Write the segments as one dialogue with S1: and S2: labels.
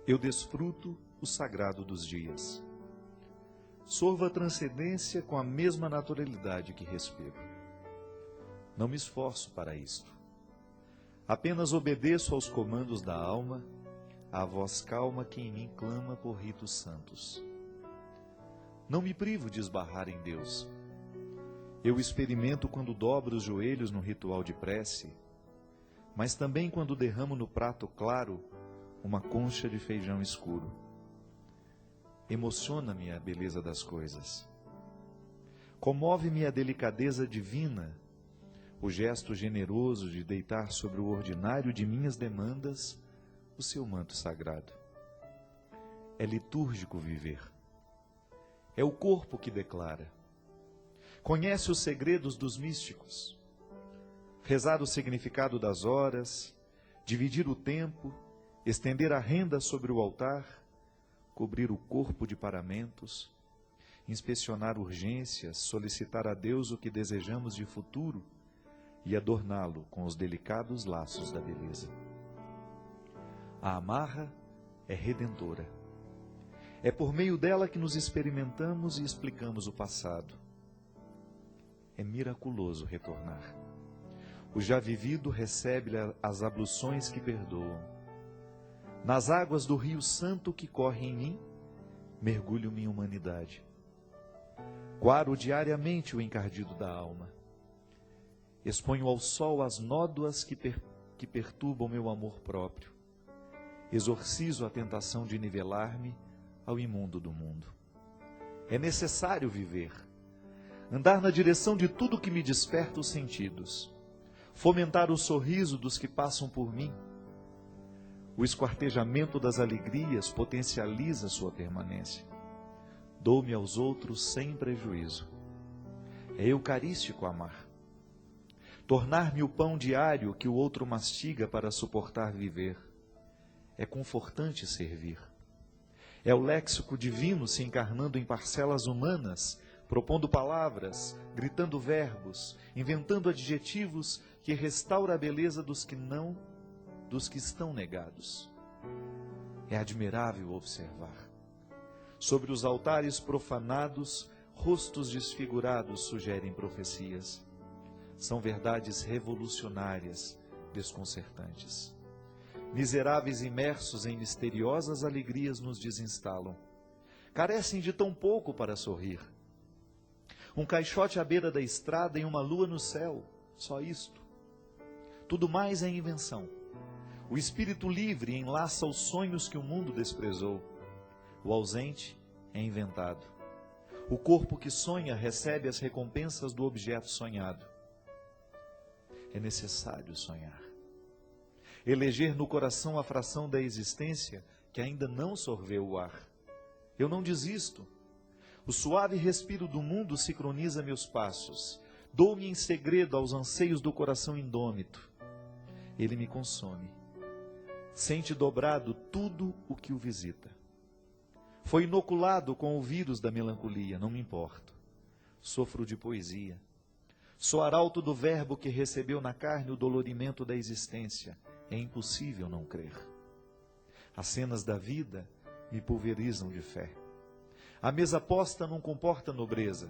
S1: Eu desfruto o sagrado dos dias. Sorvo a transcendência com a mesma naturalidade que respiro. Não me esforço para isto. Apenas obedeço aos comandos da alma, à voz calma que em mim clama por ritos santos. Não me privo de esbarrar em Deus. Eu experimento quando dobro os joelhos no ritual de prece, mas também quando derramo no prato claro uma concha de feijão escuro. Emociona-me a beleza das coisas. Comove-me a delicadeza divina, o gesto generoso de deitar sobre o ordinário de minhas demandas o seu manto sagrado. É litúrgico viver. É o corpo que declara. Conhece os segredos dos místicos. Rezar o significado das horas, dividir o tempo, estender a renda sobre o altar, cobrir o corpo de paramentos, inspecionar urgências, solicitar a Deus o que desejamos de futuro e adorná-lo com os delicados laços da beleza. A amarra é redentora. É por meio dela que nos experimentamos e explicamos o passado. É miraculoso retornar. O já vivido recebe as abluções que perdoam. Nas águas do Rio Santo que corre em mim, mergulho minha humanidade. Guaro diariamente o encardido da alma. Exponho ao sol as nódoas que perturbam meu amor próprio. Exorcizo a tentação de nivelar-me ao imundo do mundo. É necessário viver, andar na direção de tudo que me desperta os sentidos, fomentar o sorriso dos que passam por mim. O esquartejamento das alegrias potencializa sua permanência. Dou-me aos outros sem prejuízo. É eucarístico amar. Tornar-me o pão diário que o outro mastiga para suportar viver. É confortante servir. É o léxico divino se encarnando em parcelas humanas, propondo palavras, gritando verbos, inventando adjetivos que restaura a beleza dos que estão negados. É admirável observar. Sobre os altares profanados, rostos desfigurados sugerem profecias. São verdades revolucionárias, desconcertantes. Miseráveis imersos em misteriosas alegrias nos desinstalam. Carecem de tão pouco para sorrir. Um caixote à beira da estrada e uma lua no céu, só isto. Tudo mais é invenção. O espírito livre enlaça os sonhos que o mundo desprezou. O ausente é inventado. O corpo que sonha recebe as recompensas do objeto sonhado. É necessário sonhar. Eleger no coração a fração da existência que ainda não sorveu o ar. Eu não desisto. O suave respiro do mundo sincroniza meus passos. Dou-me em segredo aos anseios do coração indômito. Ele me consome. Sente dobrado tudo o que o visita. Foi inoculado com o vírus da melancolia, não me importo. Sofro de poesia. Sou arauto do verbo que recebeu na carne o dolorimento da existência. É impossível não crer. As cenas da vida me pulverizam de fé. A mesa posta não comporta nobreza.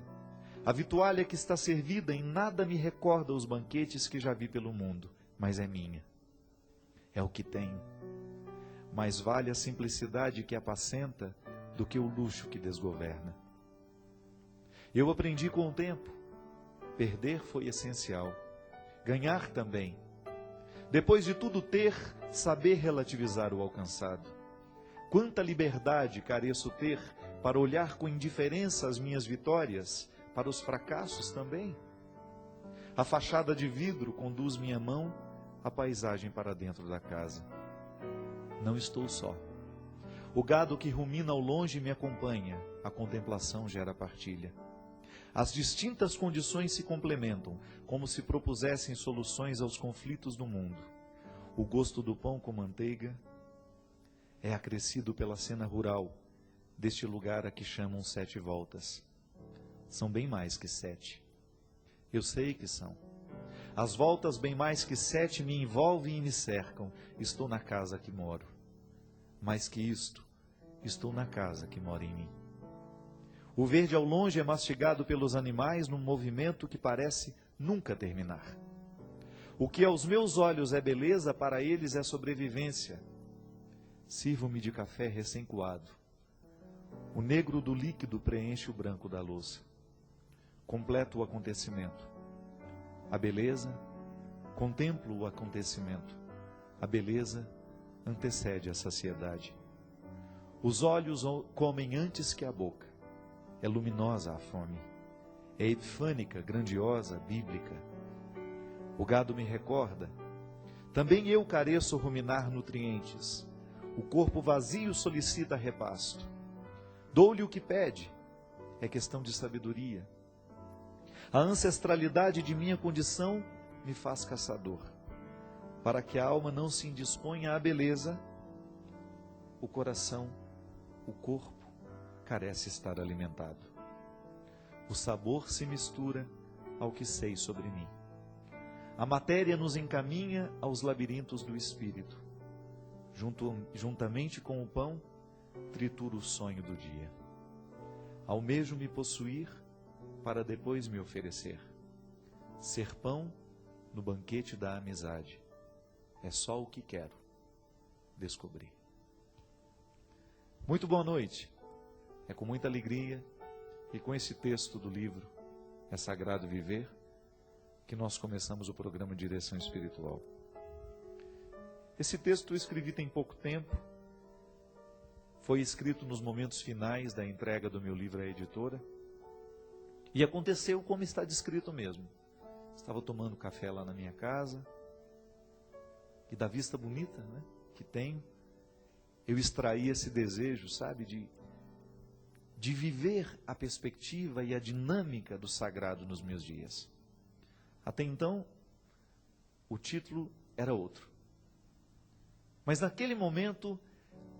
S1: A vitualha que está servida em nada me recorda os banquetes que já vi pelo mundo, mas é minha. É o que tenho. Mais vale a simplicidade que apacenta do que o luxo que desgoverna. Eu aprendi com o tempo. Perder foi essencial. Ganhar também. Depois de tudo ter, saber relativizar o alcançado. Quanta liberdade careço ter para olhar com indiferença as minhas vitórias, para os fracassos também. A fachada de vidro conduz minha mão à paisagem para dentro da casa. Não estou só. O gado que rumina ao longe me acompanha, a contemplação gera partilha. As distintas condições se complementam, como se propusessem soluções aos conflitos do mundo. O gosto do pão com manteiga é acrescido pela cena rural deste lugar a que chamam 7 voltas. São bem mais que 7. Eu sei que são. As voltas bem mais que 7 me envolvem e me cercam. Estou na casa que moro. Mais que isto, estou na casa que mora em mim. O verde ao longe é mastigado pelos animais num movimento que parece nunca terminar. O que aos meus olhos é beleza, para eles é sobrevivência. Sirvo-me de café recém-coado. O negro do líquido preenche o branco da louça. Completo o acontecimento. A beleza, contemplo o acontecimento. A beleza antecede a saciedade. Os olhos comem antes que a boca. É luminosa a fome. É epifânica, grandiosa, bíblica. O gado me recorda. Também eu careço ruminar nutrientes. O corpo vazio solicita repasto. Dou-lhe o que pede. É questão de sabedoria. A ancestralidade de minha condição me faz caçador. Para que a alma não se indisponha à beleza, o coração, o corpo, carece estar alimentado. O sabor se mistura ao que sei sobre mim. A matéria nos encaminha aos labirintos do espírito. Juntamente com o pão, trituro o sonho do dia. Almejo me possuir para depois me oferecer. Ser pão no banquete da amizade. É só o que quero descobrir. Muito boa noite. É com muita alegria e com esse texto do livro É Sagrado Viver que nós começamos o programa Direção Espiritual. Esse texto eu escrevi tem pouco tempo. Foi escrito nos momentos finais da entrega do meu livro à editora. E aconteceu como está descrito mesmo. Estava tomando café lá na minha casa. E da vista bonita, né, que tenho, eu extraí esse desejo, sabe, de viver a perspectiva e a dinâmica do sagrado nos meus dias. Até então, o título era outro. Mas naquele momento,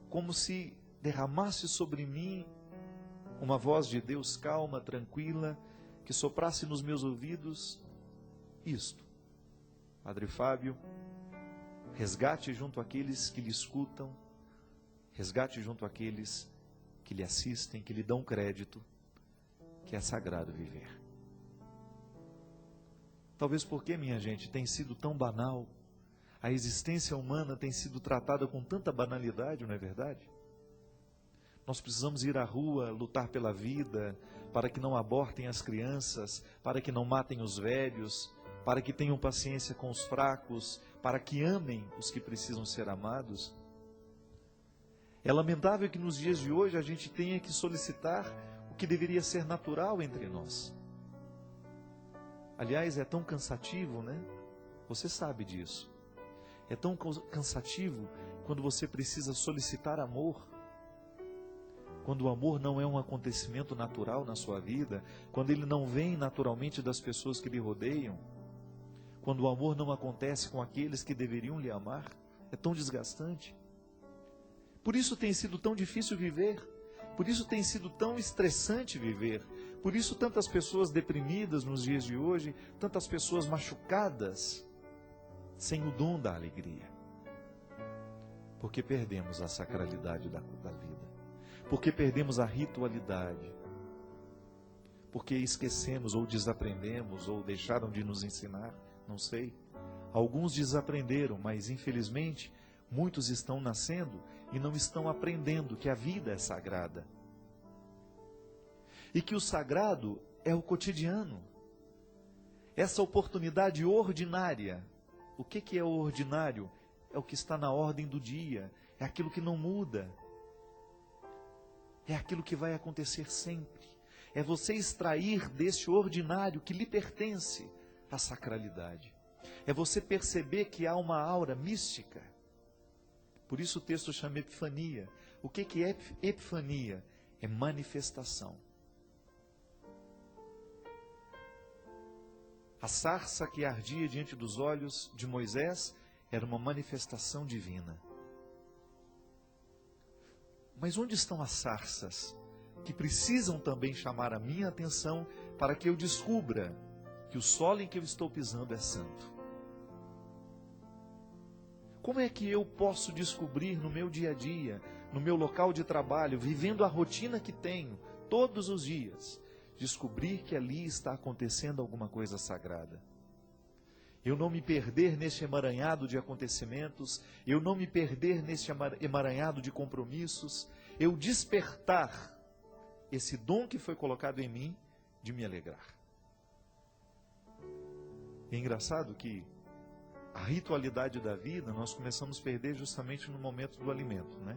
S1: como se derramasse sobre mim uma voz de Deus calma, tranquila, que soprasse nos meus ouvidos isto: Padre Fábio, resgate junto àqueles que lhe escutam, resgate junto àqueles que lhe assistem, que lhe dão crédito, que é sagrado viver. Talvez porque, minha gente, tem sido tão banal, a existência humana tem sido tratada com tanta banalidade, não é verdade? Nós precisamos ir à rua, lutar pela vida, para que não abortem as crianças, para que não matem os velhos, para que tenham paciência com os fracos, para que amem os que precisam ser amados. É lamentável que nos dias de hoje a gente tenha que solicitar o que deveria ser natural entre nós. Aliás, é tão cansativo, né? Você sabe disso. É tão cansativo quando você precisa solicitar amor. Quando o amor não é um acontecimento natural na sua vida, quando ele não vem naturalmente das pessoas que lhe rodeiam, quando o amor não acontece com aqueles que deveriam lhe amar, é tão desgastante. Por isso tem sido tão difícil viver, por isso tem sido tão estressante viver, por isso tantas pessoas deprimidas nos dias de hoje, tantas pessoas machucadas, sem o dom da alegria. Porque perdemos a sacralidade da vida, porque perdemos a ritualidade, porque esquecemos ou desaprendemos ou deixaram de nos ensinar, não sei. Alguns desaprenderam, mas infelizmente muitos estão nascendo e não estão aprendendo que a vida é sagrada. E que o sagrado é o cotidiano. Essa oportunidade ordinária. O que é o ordinário? É o que está na ordem do dia. É aquilo que não muda. É aquilo que vai acontecer sempre. É você extrair desse ordinário que lhe pertence a sacralidade. É você perceber que há uma aura mística. Por isso o texto chama epifania. O que é epifania? É manifestação. A sarça que ardia diante dos olhos de Moisés era uma manifestação divina. Mas onde estão as sarças que precisam também chamar a minha atenção para que eu descubra que o solo em que eu estou pisando é santo? Como é que eu posso descobrir no meu dia a dia, no meu local de trabalho, vivendo a rotina que tenho todos os dias, descobrir que ali está acontecendo alguma coisa sagrada? Eu não me perder neste emaranhado de acontecimentos, eu não me perder neste emaranhado de compromissos, eu despertar esse dom que foi colocado em mim de me alegrar. É engraçado que a ritualidade da vida nós começamos a perder justamente no momento do alimento, né?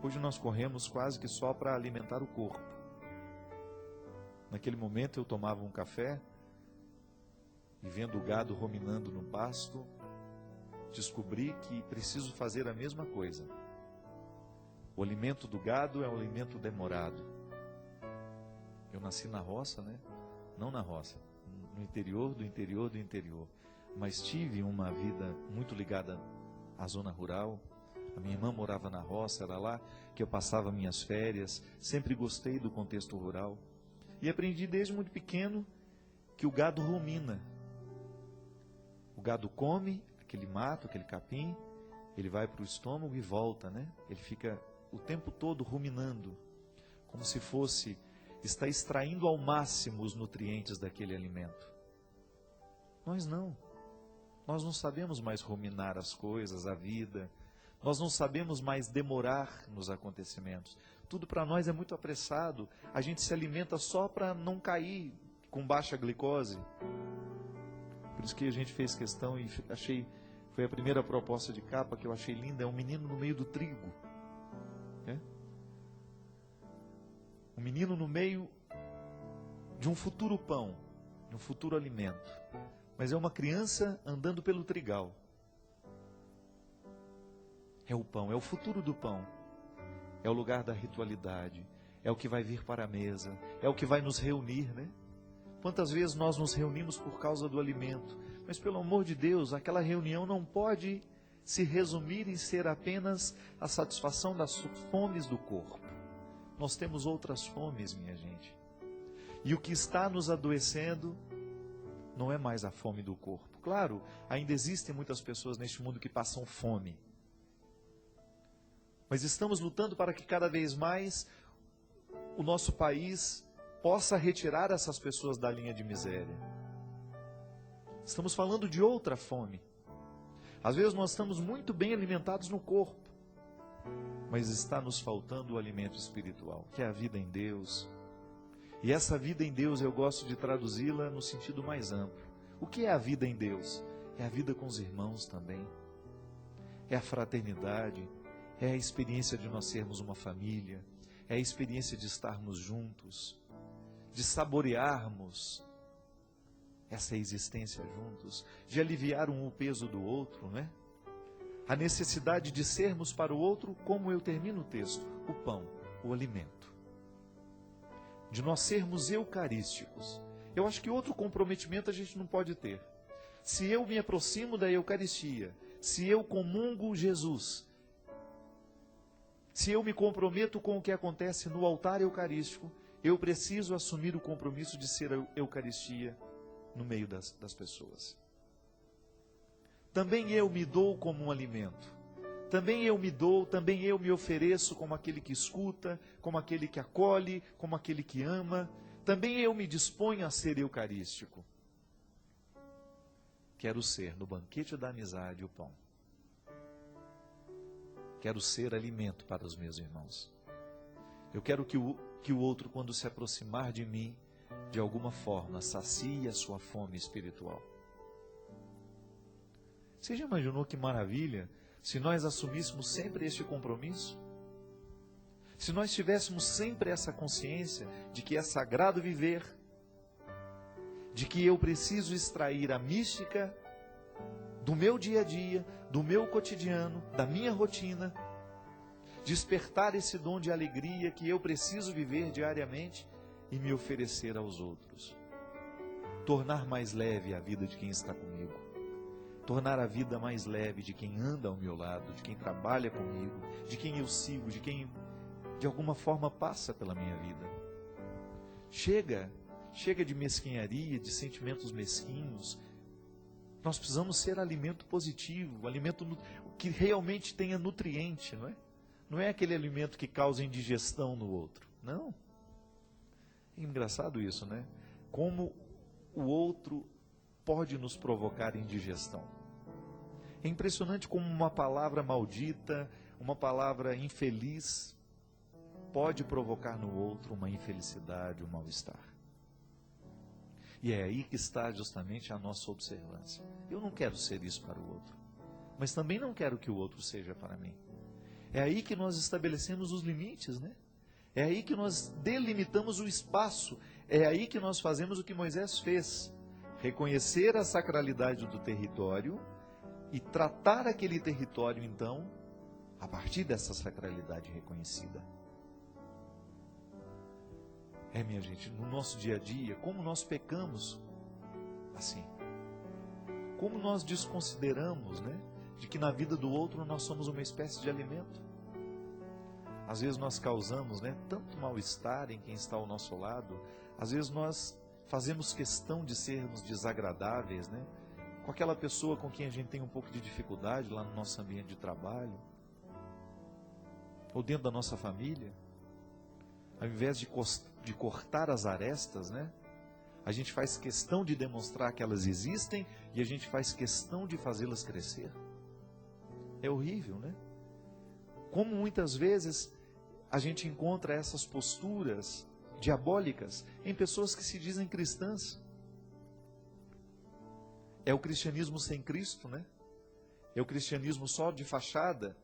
S1: Hoje nós corremos quase que só para alimentar o corpo. Naquele momento eu tomava um café e, vendo o gado ruminando no pasto, descobri que preciso fazer a mesma coisa. O alimento do gado é um alimento demorado. Eu nasci na roça, né? Não na roça, no interior do interior do interior. Mas tive uma vida muito ligada à zona rural. A minha irmã morava na roça, era lá que eu passava minhas férias. Sempre gostei do contexto rural. E aprendi desde muito pequeno que o gado rumina. O gado come aquele mato, aquele capim, ele vai para o estômago e volta, né? Ele fica o tempo todo ruminando, como se fosse estar extraindo ao máximo os nutrientes daquele alimento. Nós não. Nós não sabemos mais ruminar as coisas, a vida. Nós não sabemos mais demorar nos acontecimentos. Tudo para nós é muito apressado. A gente se alimenta só para não cair com baixa glicose. Por isso que a gente fez questão e foi a primeira proposta de capa que eu achei linda, é um menino no meio do trigo. Um menino no meio de um futuro pão, de um futuro alimento. Mas é uma criança andando pelo trigal. É o pão, é o futuro do pão. É o lugar da ritualidade. É o que vai vir para a mesa. É o que vai nos reunir, né? Quantas vezes nós nos reunimos por causa do alimento? Mas pelo amor de Deus, aquela reunião não pode se resumir em ser apenas a satisfação das fomes do corpo. Nós temos outras fomes, minha gente. E o que está nos adoecendo não é mais a fome do corpo. Claro, ainda existem muitas pessoas neste mundo que passam fome. Mas estamos lutando para que cada vez mais o nosso país possa retirar essas pessoas da linha de miséria. Estamos falando de outra fome. Às vezes nós estamos muito bem alimentados no corpo, mas está nos faltando o alimento espiritual, que é a vida em Deus. E essa vida em Deus eu gosto de traduzi-la no sentido mais amplo. O que é a vida em Deus? É a vida com os irmãos também. É a fraternidade, é a experiência de nós sermos uma família, é a experiência de estarmos juntos, de saborearmos essa existência juntos, de aliviar um o peso do outro, não é? A necessidade de sermos para o outro, como eu termino o texto, o pão, o alimento. De nós sermos eucarísticos. Eu acho que outro comprometimento a gente não pode ter. Se eu me aproximo da Eucaristia, se eu comungo Jesus, se eu me comprometo com o que acontece no altar eucarístico, eu preciso assumir o compromisso de ser a Eucaristia no meio das pessoas. Também eu me dou como um alimento. Também eu me dou, também eu me ofereço como aquele que escuta, como aquele que acolhe, como aquele que ama. Também eu me disponho a ser eucarístico. Quero ser, no banquete da amizade, o pão. Quero ser alimento para os meus irmãos. Eu quero que o outro, quando se aproximar de mim, de alguma forma, sacie a sua fome espiritual. Você já imaginou que maravilha se nós assumíssemos sempre este compromisso? Se nós tivéssemos sempre essa consciência de que é sagrado viver, de que eu preciso extrair a mística do meu dia a dia, do meu cotidiano, da minha rotina, despertar esse dom de alegria que eu preciso viver diariamente e me oferecer aos outros. Tornar mais leve a vida de quem está comigo. Tornar a vida mais leve de quem anda ao meu lado, de quem trabalha comigo, de quem eu sigo, de quem de alguma forma passa pela minha vida. Chega de mesquinharia, de sentimentos mesquinhos. Nós precisamos ser alimento positivo, alimento que realmente tenha nutriente, não é? Não é aquele alimento que causa indigestão no outro, não. É engraçado isso, né? Como o outro pode nos provocar indigestão. É impressionante como uma palavra maldita, uma palavra infeliz, pode provocar no outro uma infelicidade, um mal-estar. E é aí que está justamente a nossa observância. Eu não quero ser isso para o outro, mas também não quero que o outro seja para mim. É aí que nós estabelecemos os limites, né? É aí que nós delimitamos o espaço. É aí que nós fazemos o que Moisés fez. Reconhecer a sacralidade do território e tratar aquele território, então, a partir dessa sacralidade reconhecida. Minha gente, no nosso dia a dia, como nós pecamos assim. Como nós desconsideramos, né, de que na vida do outro nós somos uma espécie de alimento. Às vezes nós causamos, né, tanto mal-estar em quem está ao nosso lado. Às vezes nós fazemos questão de sermos desagradáveis, né, com aquela pessoa com quem a gente tem um pouco de dificuldade lá no nosso ambiente de trabalho, ou dentro da nossa família. Ao invés de cortar as arestas, né, a gente faz questão de demonstrar que elas existem e a gente faz questão de fazê-las crescer. É horrível, né? Como muitas vezes a gente encontra essas posturas diabólicas em pessoas que se dizem cristãs. É o cristianismo sem Cristo, né? É o cristianismo só de fachada.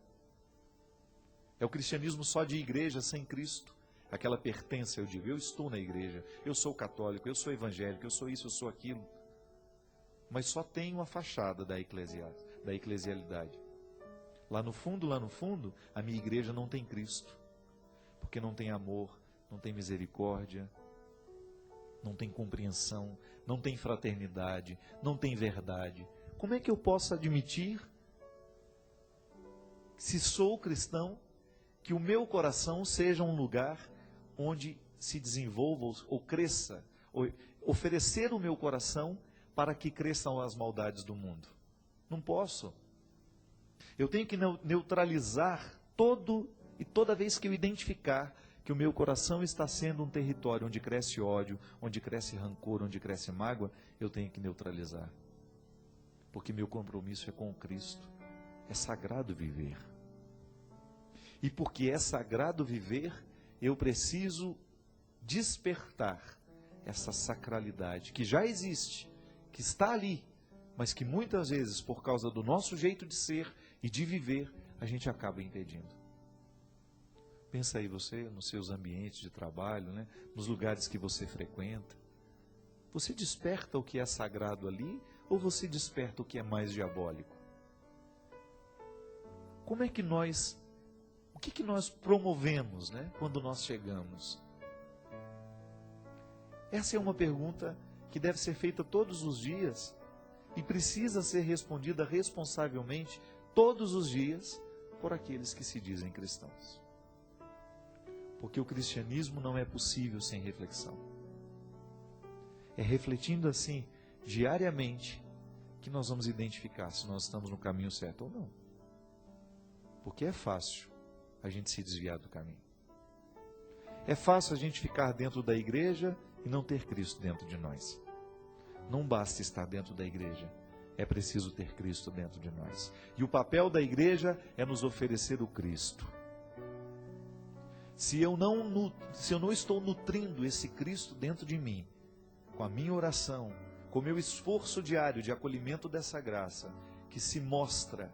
S1: É o cristianismo só de igreja sem Cristo. Aquela pertença, eu digo, eu estou na igreja, eu sou católico, eu sou evangélico, eu sou isso, eu sou aquilo. Mas só tenho a fachada da eclesialidade. Lá no fundo, a minha igreja não tem Cristo. Porque não tem amor, não tem misericórdia, não tem compreensão, não tem fraternidade, não tem verdade. Como é que eu posso admitir, se sou cristão, que o meu coração seja um lugar onde se desenvolva ou cresça, ou oferecer o meu coração para que cresçam as maldades do mundo? Não posso. Eu tenho que neutralizar toda vez que eu identificar que o meu coração está sendo um território onde cresce ódio, onde cresce rancor, onde cresce mágoa, eu tenho que neutralizar. Porque meu compromisso é com Cristo. É sagrado viver. E porque é sagrado viver, eu preciso despertar essa sacralidade que já existe, que está ali, mas que muitas vezes, por causa do nosso jeito de ser e de viver, a gente acaba impedindo. Pensa aí você, nos seus ambientes de trabalho, né? Nos lugares que você frequenta. Você desperta o que é sagrado ali ou você desperta o que é mais diabólico? Como é que o que nós promovemos, né, quando nós chegamos? Essa é uma pergunta que deve ser feita todos os dias e precisa ser respondida responsavelmente todos os dias por aqueles que se dizem cristãos. Porque o cristianismo não é possível sem reflexão. É refletindo assim, diariamente, que nós vamos identificar se nós estamos no caminho certo ou não. Porque é fácil a gente se desviar do caminho. É fácil a gente ficar dentro da igreja e não ter Cristo dentro de nós. Não basta estar dentro da igreja, é preciso ter Cristo dentro de nós. E o papel da igreja é nos oferecer o Cristo. Se eu não estou nutrindo esse Cristo dentro de mim, com a minha oração, com o meu esforço diário de acolhimento dessa graça, que se mostra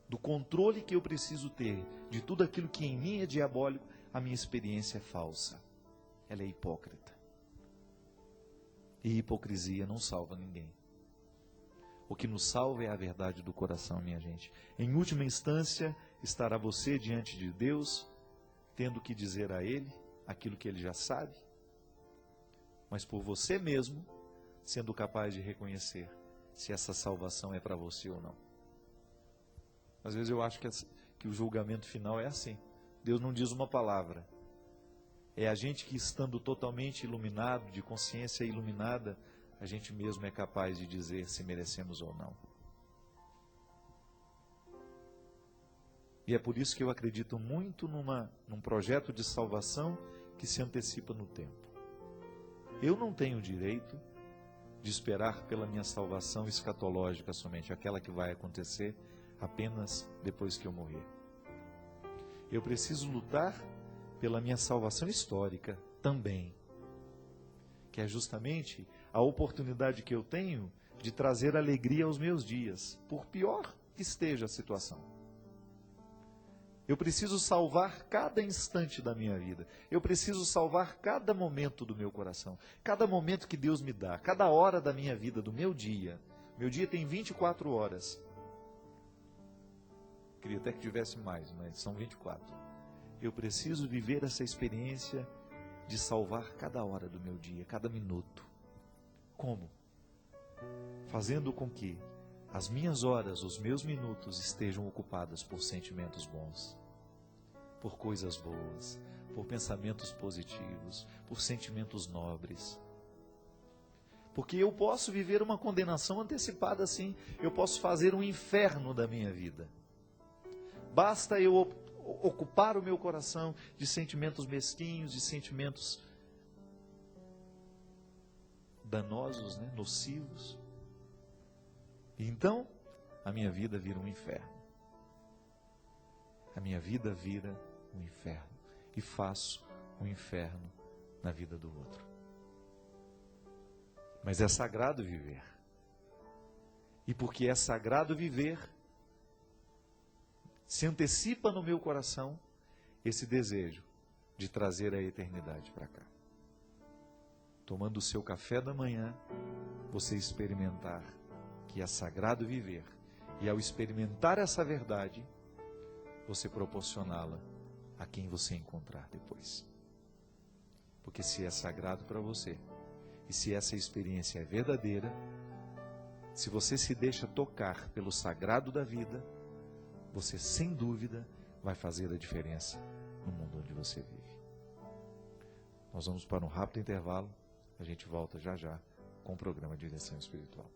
S1: do controle que eu preciso ter de tudo aquilo que em mim é diabólico, a minha experiência é falsa. Ela é hipócrita. E hipocrisia não salva ninguém. O que nos salva é a verdade do coração, minha gente. Em última instância, estará você diante de Deus, tendo que dizer a Ele aquilo que Ele já sabe, mas por você mesmo, sendo capaz de reconhecer se essa salvação é para você ou não. Às vezes eu acho que o julgamento final é assim. Deus não diz uma palavra. É a gente que, estando totalmente iluminado, de consciência iluminada, a gente mesmo é capaz de dizer se merecemos ou não. E é por isso que eu acredito muito num projeto de salvação que se antecipa no tempo. Eu não tenho direito de esperar pela minha salvação escatológica somente, aquela que vai acontecer apenas depois que eu morrer. Eu preciso lutar pela minha salvação histórica também, que é justamente a oportunidade que eu tenho de trazer alegria aos meus dias, por pior que esteja a situação. Eu preciso salvar cada instante da minha vida. Eu preciso salvar cada momento do meu coração. Cada momento que Deus me dá. Cada hora da minha vida, do meu dia. Meu dia tem 24 horas. Queria até que tivesse mais, mas são 24. Eu preciso viver essa experiência de salvar cada hora do meu dia, cada minuto. Como? Fazendo com que as minhas horas, os meus minutos estejam ocupados por sentimentos bons, por coisas boas, por pensamentos positivos, por sentimentos nobres. Porque eu posso viver uma condenação antecipada assim, eu posso fazer um inferno da minha vida. Basta eu ocupar o meu coração de sentimentos mesquinhos, de sentimentos danosos, nocivos. E então, a minha vida vira um inferno. A minha vida vira um inferno. E faço um inferno na vida do outro. Mas é sagrado viver. E porque é sagrado viver, se antecipa no meu coração esse desejo de trazer a eternidade para cá. Tomando o seu café da manhã, você experimentar que é sagrado viver. E ao experimentar essa verdade, você proporcioná-la a quem você encontrar depois. Porque se é sagrado para você, e se essa experiência é verdadeira, se você se deixa tocar pelo sagrado da vida, você sem dúvida vai fazer a diferença no mundo onde você vive. Nós vamos para um rápido intervalo, a gente volta já já com o programa Direção Espiritual.